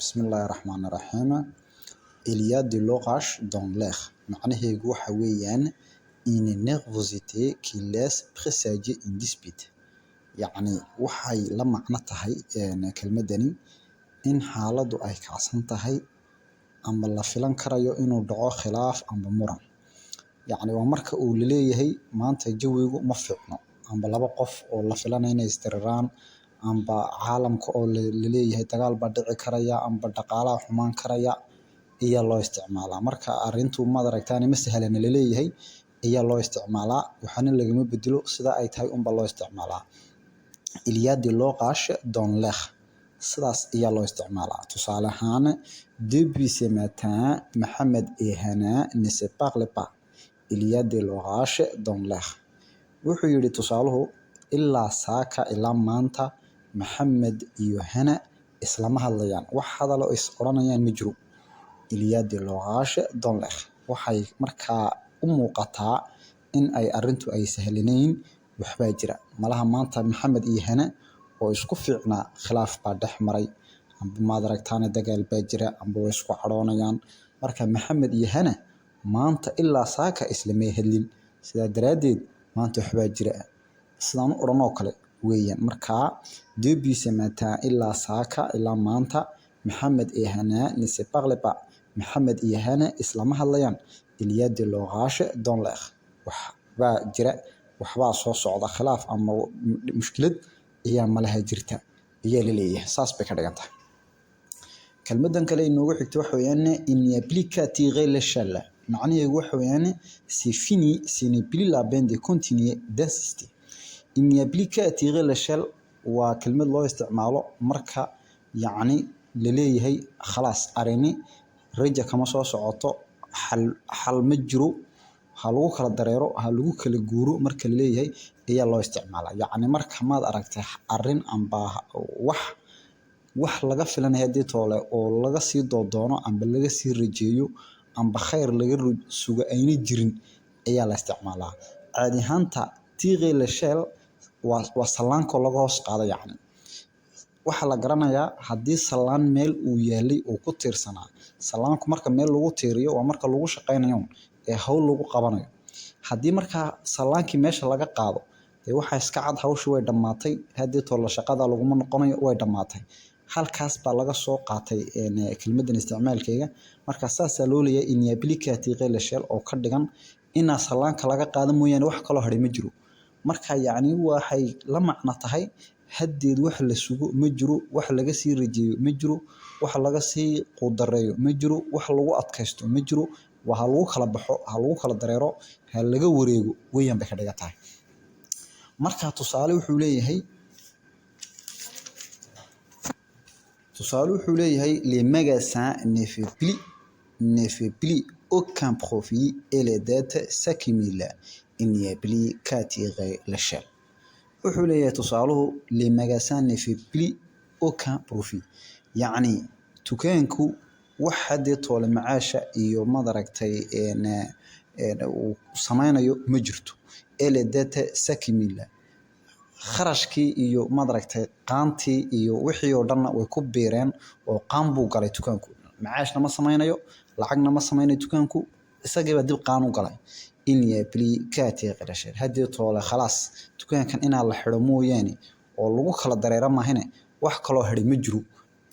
بسم الله الرحمن الرحيم. Il y a de l'orage dans l'air. معناheegu waxa weeyaan une nervosité qui laisse présager une dispute. yacni waxay la macno tahay kelmadani in xaaladu ay kacsan tahay ama la filan karayo inuu dhaco khilaaf ama muran. yacni waa marka uu leeyahay maanta jawigu ma fiicno amba laba qof oo la filanaya inay isdiriraan amba caalamka oo leeyahay dagaal baa dhici karaya amba dhaqaalaha xumaan karaya ayaa loo isticmaalaa. marka arrintu maad aragtaan ma sahlan leeyahay ayaa loo isticmaalaa waxaana lagama bedelo sida ay tahay unba loo isticmaalaa. Il y a de l'orage dans l'air. sidaas ayaa loo isticmaalaa. tusaale ahaan depuis ce matin Mohamed et Hana ne se parlent pas. Il y a de l'orage dans l'air. wuxuu yidhi tusaaluhu ilaa saaka ilaa maanta Mohamed iyo Hana islama hadlayaan, wax hadalo is oranayaan ma jiro. Il y a de l'orage dans l'air. waxay markaa u muuqataa in ay arrintu ay sahlanayn, waxbaa jira malaha maanta Mohamed iyo Hana oo isku fiicnaa khilaaf baa dhex maray amba maad aragtaan dagaal baa jira amba way isku cadhoonayaan. marka Mohamed iyo Hana maanta ilaa saaka islamay hadlin, sidaa daraadeed maanta waxbaa jira sidaan u oranoo kale weeyaan. markaa depuis ce matin ilaa saaka ilaa maanta Mohamed et Hana ne se parlent pas. Mohamed iyo Hana islama hadlayaan. Il y a de l'orage dans l'air. waxbaa jira, waxbaa soo socda khilaaf ama mushkilad ayaa malaha jirta ayaa la leeyahay. saas bay ka dhigan tahay. kelmadan kale inoogu xigto waxa weeyaan il n'y a plus qu'à tirer l'échelle. macnaheegu waxa weeyaan c'est fini, ce n'est plus la peine de continuer d'insister. il n'y a plus qu'à tirer l'échelle waa kelmad loo isticmaalo marka yacni la leeyahay khalaas arrini raja kama soo socoto, xal ma jiro, ha lagu kala dareero, ha lagu kala guuro marka la leeyahay ayaa loo isticmaalaa. yacni marka maad aragtay arrin amba wax laga filanaya hadii toole oo laga sii doodoono amba laga sii rajeeyo amba khayr laga sugo ayna jirin ayaa la isticmaalaa. caadi ahaanta tirer l'échelle waa salaanko laga hoos qaado. yacni waxaa la garanayaa haddii salaan meel uu yaalay uu ku tiirsanaa, salaanku marka meel lagu tiiriyo waa marka lagu shaqaynayo ee hawl lagu qabanayo. haddii markaa salaankii meesha laga qaado dee waxaa iska cad hawshu way dhammaatay, haddii toole shaqada laguma noqonayo, way dhammaatay. halkaas baa laga soo qaatay kelmadan isticmaalkeega. marka saasaa loo leeyahay il n'y a plus qu'à tirer l'échelle oo ka dhigan inaa salaanka laga qaado mooyaane wax kaloo hadhay ma jiro. marka yacni waxay la macno tahay haddeed wax la sugo ma jiro, wax laga sii rajeeyo ma jiro, wax laga sii quudareeyo ma jiro, wax lagu adkaysto ma jiro. waa ha lagu kala baxo, ha lagu kala dareero, ha laga wareego weeyaan bay ka dhigan tahay. marka tusaale wuxuu leeyahay les magasins ne fait plus aucun profit et les dettes s'accumulent. il n'y a plus qu'à tirer l'échelle. wuxuu leeyahay tusaaluhu les magasins ne fait plus aucun profit. yacni dukaanku wax haddii toole macaasha iyo madaragtay uu samaynayo ma jirto. et les dettes s'accumulent. kharashkii iyo madaragtay qaantii iyo wixii oo dhanna way ku biireen oo qaan buu galay dukaanku. macaashna ma samaynayo, lacagna ma samaynayo dukaanku, isagiiba dib qaan u galay. il n'y a plus qu'à tirer l'échelle. haddii toole khalaas dukaankan inaa la xidho mooyaane oo lagu kala dareero maahine wax kaloo hadhay ma jiro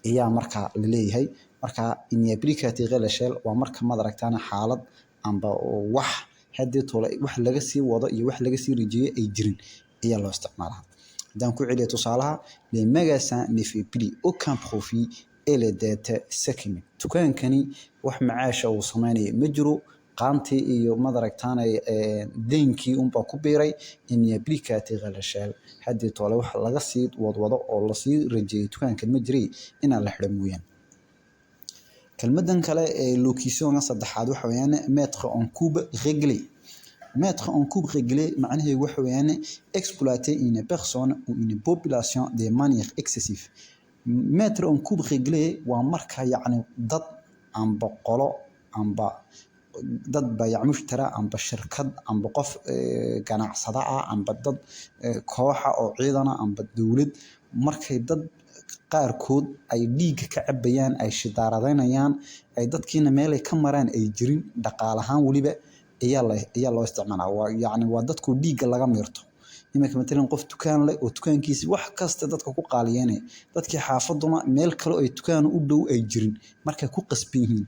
ayaa markaa la leeyahay. marka il n'y a plus qu'à tirer l'échelle waa marka maad aragtaan xaalad amba wax haddii toole wax laga sii wado iyo wax laga sii rajeeyo ay jirin ayaa loo isticmaalaa. haddaan ku celiyo tusaalaha les magasins ne fait plus aucun profit et les dettes s'accumulent. dukaankani wax macaasha uu samaynayo ma jiro, qaantii iyo madaragtaan deynkii unbaa ku biiray. il n'y a plus qu'à tirer l'échelle. haddii toole wax laga sii wadwado oo lasii rajeeyo dukaankan ma jiray inaa la xidho mooyaan. kelmadan kale ee locutionka saddexaad waxa weeyaan mettre en coupe réglé. mettre en coupe réglé macnaheegu waxa weeyaan exploiter une personne ou une population de manière excessive. mettre en coupe réglé waa marka yacni dad amba qolo amba dad baayac mushtara amba shirkad amba qof ganacsada ah amba dad kooxa oo ciidana amba dowlad markay dad qaarkood ay dhiigga ka cabayaan ay shidaaradeenayaan ay dadkiina meel ay ka maraan ay jirin dhaqaale ahaan waliba ayaa loo isticmaalaa waa dadku dhiigga laga miirto iminka matalan qof dukaan leh oo dukaankiisa wax kasta dadka ku qaaliyeynaya dadkii xaafaduna meel kale oo ay dukaan u dhow ay jirin markay ku qasban yihiin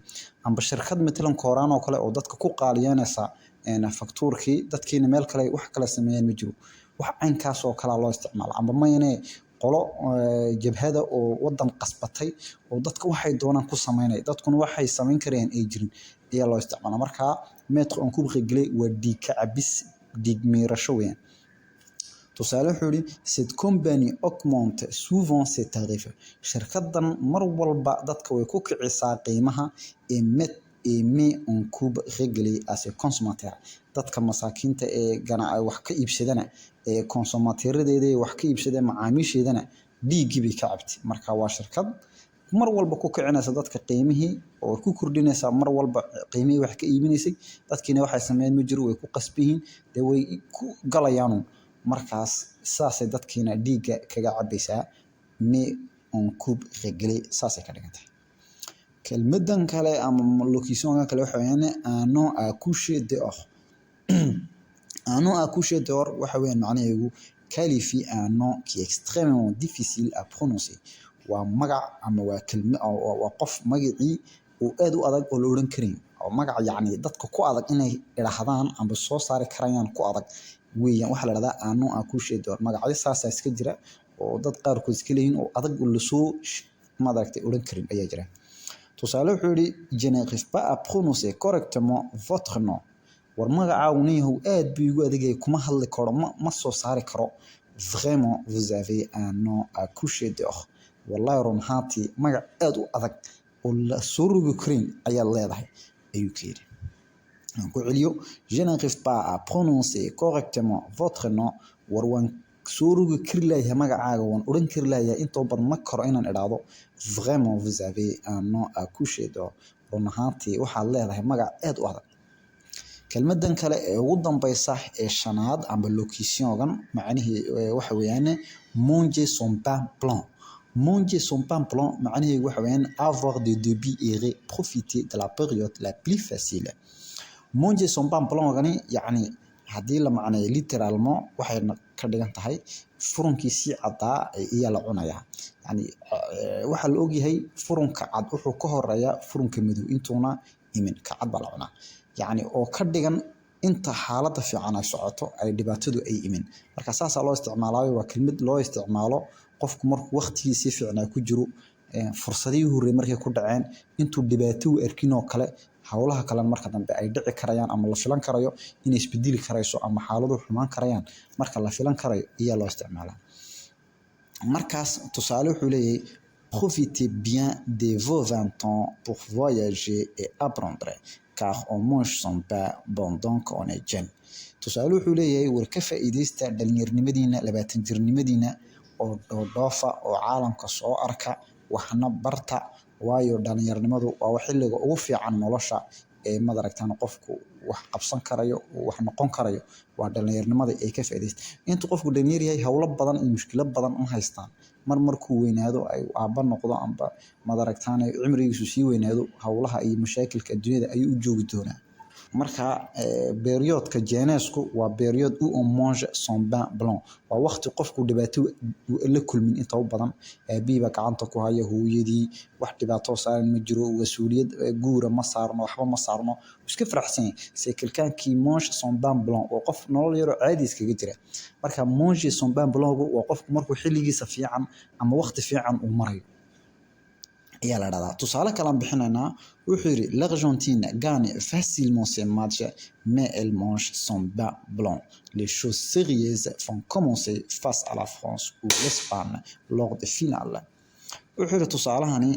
amba shirkad matalan kooraan oo kale oo dadka ku qaaliyeynaysa faktuurkii dadkiina meel kale wax kala sameeyaan ma jiro wax caynkaas oo kale loo isticmaala amba mayne qolo jabhada oo wadan qasbatay oo dadka waxay doonaan ku sameynay dadkuna waxay sameyn kareen ay jirin ayaa loo isticmaala marka maître en coupe réglé waa dhiig ka cabis dhiig miirasho weyn tusaale wuxuu yiri cette compagnie augmente souvent ses tarifs shirkadan mar walba dadka way ku kicisaa qiimaha ee met en coupe réglé à ses consommateurs dadka masaakiinta ee wax ka iibsadana ee consommateuredeeda wax ka iibsadana macaamiisheedana dhiigii bay ka cabtay marka waa shirkad mar walba ku kicinaysa dadka qiimihii oo ku kordhinaysa mar walba qiimihii wax ka iibinaysay dadkiina waxay sameeyeen ma jiro way ku qasbihiin way ku galayaan markaas saasay dadkiina dhiigga kaga cabaysaa met en coupe réglé saasay ka dhigantay kelmadan kale ama location kale waxa weeyaan un nom à coucher dehors un nom à coucher dehors waxa weeyaan macnaheedu qualifie un nom qui est extrêmement difficile à prononcer waa magac ama waa kelmad waa qof magacii oo aad u adag oo la oran karin oo magac yacni dadka ku adag inay idhaahdaan amba soo saari karayaan ku adag weeyaan waxa la yiraahdaa un nom à coucher dehors magacyo saas iska jira oo dad qaarkood iska leeyihiin oo adag oo la soo madaragtay oran karin ayaa jira tusaale wuxuu yiri je n'arrive pas à prononcer correctement votre nom war magacaagu aad buu igu adeegay kuma hadli karo ma soo saari karo vraiment vous avez un nom à coucher dehors wallahi runhaati magac aad u adag oo la soo rogi karin ayaa leedahay ayuu ka yiri ku celiyo je n'arrive pas à prononcer correctement votre nom war waan soo rogi kari lahayaa magacaaga waan oran kari lahayaa intoo badan ma karo inaan idhaahdo vraiment vous avez un nom à coucher dehors runhaati waxaad leedahay magac aad u adag kelmadan kale ee ugu dambaysa ee shanaad amba locationgan macnaheedu waxa weeyaan manger son pain blanc manger son pain blanc macnaheedu waxa weeyaan avoir des débits et profiter de la période la plus facile manger son pain blanc gani yani hadii la macneeyo littéralement waxay ka dhigan tahay furunkiisii cadaa ayaa la cunayaa yani waxa la ogyahay furunka cad wuxuu ka horeeyaa furunka madow intuuna imin ka cad baa la cunaa يعني oo ka dhigan inta xaaladda fiican ay socoto ay dhibaatadu ay imin marka saas loo isticmaalayo waa kelmad loo isticmaalo qofku markuu waqtigiisa fiican ku jiro fursadii hore markay ku dhaceen intuu dhibaato u arkin oo kale hawlaha kale marka dambe ay dhici karayaan ama la filan karayo in isbedeli karayso ama xaaladu xumaan karayaan marka la filan karayo ayaa loo isticmaalaa markaas tusaale wuxuu leeyahay profitez bien de vos 20 ans pour voyager et apprendre car on mange son pain pendant qu'on est jeune tusaale wuxuu leeyahay war ka faa'iideysta dhalinyarnimadiina 20 jirnimadiina oo dhoofa oo caalamka soo arka waxna barta waayo dhalinyarnimadu waa xilliga ugu fiican nolosha ee madaragtaan qofku wax qabsan karayo wax noqon karayo waa dhalinyarnimada ay ka faa'iideysta inta qofku dhalinyar yahay hawlo badan iyo mushkilad badan ma haystaan markuu weynaado ay aaba noqdo amba madaragtaan cimrigiisu sii weynaado hawlaha iyo mashaakilka adduunyada ay u joogi doonaa marka periodka jenesku waa period où on mange son pain blanc waa waqti qofku dhibaato la kulmin inta u badan biiba gacanta ku haya hooyadii wax dhibaato saaran ma jiro wasuuliyad guura ma saarno waxba ma saarno iska faraxsan c'est quelqu'un qui mange son pain blanc oo qof nolol yar caadi iskaga jira marka manger son pain blanc waa qofku markuu xilligiisa fiican ama waqti fiican uu marayo ayaa la dhahdaa tusaale kale aan bixinaynaa wuxuu yiri l'Argentine gagne facilement ses matchs mais elle mange son pain blanc les choses sérieuses vont commencer face à la France ou l'Espagne lors des finales wuxuu yiri tusaalahani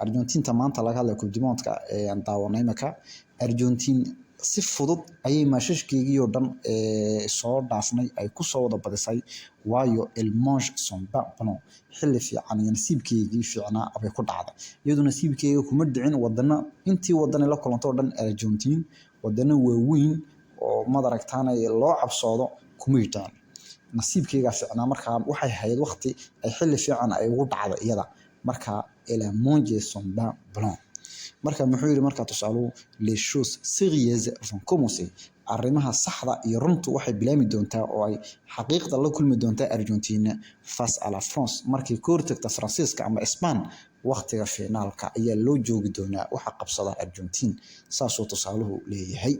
Argentine maanta laga hadlayo Coupe du Monde ee aan daawanay marka Argentine si fudud ayay maashashkeegii oo dhan soo dhaafnay ay ku soo wada badisay waayo il mange son pain blanc xilli fiican iyo nasiibkeegii fiicnaa abay ku dhacday iyadoo nasiibkeega kuma dhicin wadana intii wadana la kulanto oo dhan Argentine wadana waaweyn oo madaragtaan loo cabsoodo kuma yitaan nasiibkayga fiicnaa markaa waxay ahayd waqti ay xilli fiican ay ugu dhacdo iyada markaa elle a mangé son pain blanc marka muxuu yidhi markaa tusaaluhu les choses sérieuses vont commencer arrimaha saxda iyo runtu waxay bilaami doontaa oo ay xaqiiqda la kulmi doontaa Argentina face à la France markay ka hortagta Faransiiska ama Spain waqtiga finaalka ayaa loo joogi doonaa waxa qabsada Argentina saasoo tusaaluhu leeyahay